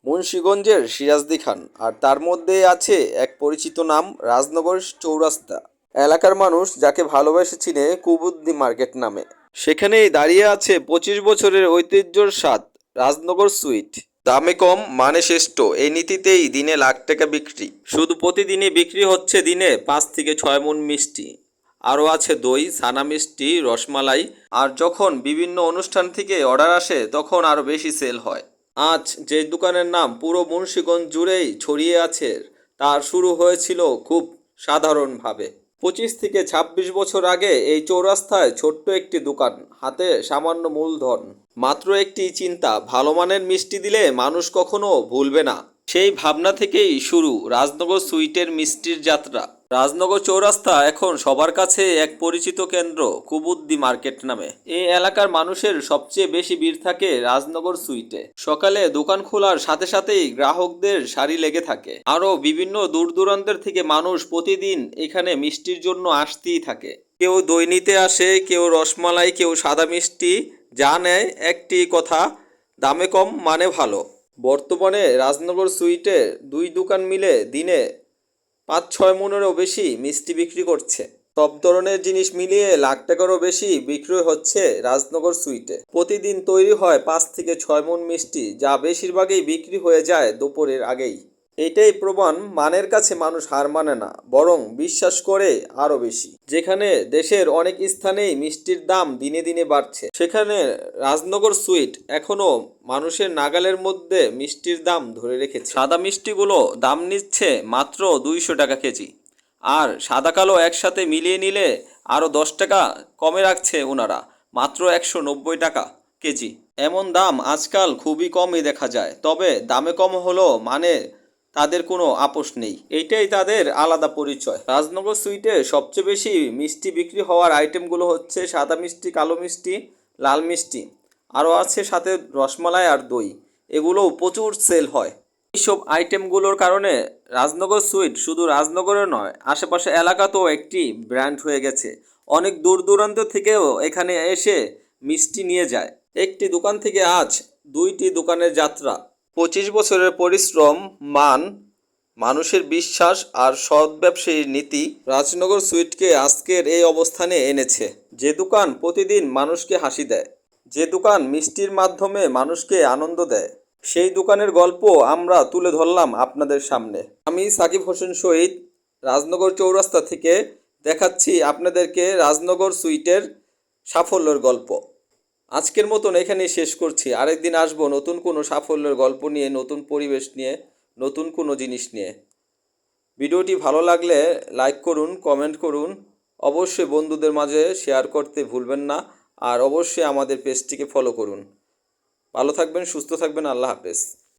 মুন্সিগঞ্জের সিরাজদি খান, আর তার মধ্যে আছে এক পরিচিত নাম রাজনগর চৌরাস্তা। এলাকার মানুষ যাকে ভালোবেসে চিনে কুবুদ্দি মার্কেট নামে। সেখানেই দাঁড়িয়ে আছে 25 বছরের ঐতিহ্যর স্বাদ রাজনগর সুইট। দামে কম মানে শ্রেষ্ঠ, এই নীতিতেই দিনে লাখ টাকা বিক্রি। শুধু প্রতিদিনই বিক্রি হচ্ছে দিনে 5 থেকে 6 মণ মিষ্টি। আরও আছে দই, ছানা মিষ্টি, রসমালাই। আর যখন বিভিন্ন অনুষ্ঠান থেকে অর্ডার আসে তখন আরও বেশি সেল হয়। আজ যে দোকানের নাম পুরো মুন্সিগঞ্জ জুড়েই ছড়িয়ে আছে, তার শুরু হয়েছিল খুব সাধারণভাবে। 25 থেকে 26 বছর আগে এই চৌরাস্তায় ছোট্ট একটি দোকান, হাতে সামান্য মূলধন, মাত্র একটি চিন্তা, ভালো মানের মিষ্টি দিলে মানুষ কখনো ভুলবে না। সেই ভাবনা থেকেই শুরু রাজনগর সুইটের মিষ্টির যাত্রা। রাজনগর চৌরাস্তা এখন সবার কাছে এক পরিচিত কেন্দ্র কুবুদ্দি মার্কেট নামে। এই এলাকার মানুষের সবচেয়ে বেশি ভিড় থাকে রাজনগর সুইটে। সকালে দোকান খোলার সাথে সাথেই গ্রাহকদের সারি লেগে থাকে। আরও বিভিন্ন দূর দূরান্তের থেকে মানুষ প্রতিদিন এখানে মিষ্টির জন্য আসতেই থাকে। কেউ দই নিতে আসে, কেউ রসমালাই, কেউ সাদা মিষ্টি। যা নেয় একটি কথা, দামে কম মানে ভালো। বর্তমানে রাজনগর সুইটে দুই দোকান মিলে দিনে 5-6 মণেরও বেশি মিষ্টি বিক্রি করছে। সব ধরনের জিনিস মিলিয়ে লাখ টাকারও বেশি বিক্রি হচ্ছে রাজনগর সুইটে। প্রতিদিন তৈরি হয় 5 থেকে 6 মণ মিষ্টি, যা বেশিরভাগই বিক্রি হয়ে যায় দুপুরের আগেই। এটাই প্রমাণ, মানের কাছে মানুষ হার মানে না, বরং বিশ্বাস করে আরও বেশি। যেখানে দেশের অনেক স্থানেই মিষ্টির দাম দিনে দিনে বাড়ছে, সেখানে রাজনগর সুইট এখনও মানুষের নাগালের মধ্যে মিষ্টির দাম ধরে রেখেছে। সাদা মিষ্টিগুলো দাম নিচ্ছে মাত্র 200 টাকা কেজি, আর সাদা কালো একসাথে মিলিয়ে নিলে আরও 10 টাকা কমে রাখছে ওনারা, মাত্র 190 টাকা কেজি। এমন দাম আজকাল খুবই কমই দেখা যায়, তবে দামে কম হলো মানে তাদের কোনো আপোষ নেই। এইটাই তাদের আলাদা পরিচয়। রাজনগর সুইটে সবচেয়ে বেশি মিষ্টি বিক্রি হওয়ার আইটেমগুলো হচ্ছে সাদা মিষ্টি, কালো মিষ্টি, লাল মিষ্টি। আরও আছে সাথে রসমালাই আর দই। এগুলোও প্রচুর সেল হয়। এইসব আইটেমগুলোর কারণে রাজনগর সুইট শুধু রাজনগরে নয়, আশেপাশে এলাকাতেও একটি ব্র্যান্ড হয়ে গেছে। অনেক দূর দূরান্ত থেকেও এখানে এসে মিষ্টি নিয়ে যায়। একটি দোকান থেকে আজ 2টি দোকানের যাত্রা। 25 বছরের পরিশ্রম, মান, মানুষের বিশ্বাস আর সৎ ব্যবসায়ীর নীতি রাজনগর সুইটকে আজকের এই অবস্থানে এনেছে। যে দোকান প্রতিদিন মানুষকে হাসি দেয়, যে দোকান মিষ্টির মাধ্যমে মানুষকে আনন্দ দেয়, সেই দোকানের গল্প আমরা তুলে ধরলাম আপনাদের সামনে। আমি সাকিব হোসেন শহীদ, রাজনগর চৌরাস্তা থেকে দেখাচ্ছি আপনাদেরকে রাজনগর সুইটের সাফল্যের গল্প। আজকের মতন এখানেই শেষ করছি। আরেকদিন আসবো নতুন কোনো সাফল্যের গল্প নিয়ে, নতুন পরিবেশ নিয়ে, নতুন কোনো জিনিস নিয়ে। ভিডিওটি ভালো লাগলে লাইক করুন, কমেন্ট করুন, অবশ্যই বন্ধুদের মাঝে শেয়ার করতে ভুলবেন না। আর অবশ্যই আমাদের পেজটিকে ফলো করুন। ভালো থাকবেন, সুস্থ থাকবেন, আল্লাহ হাফেজ।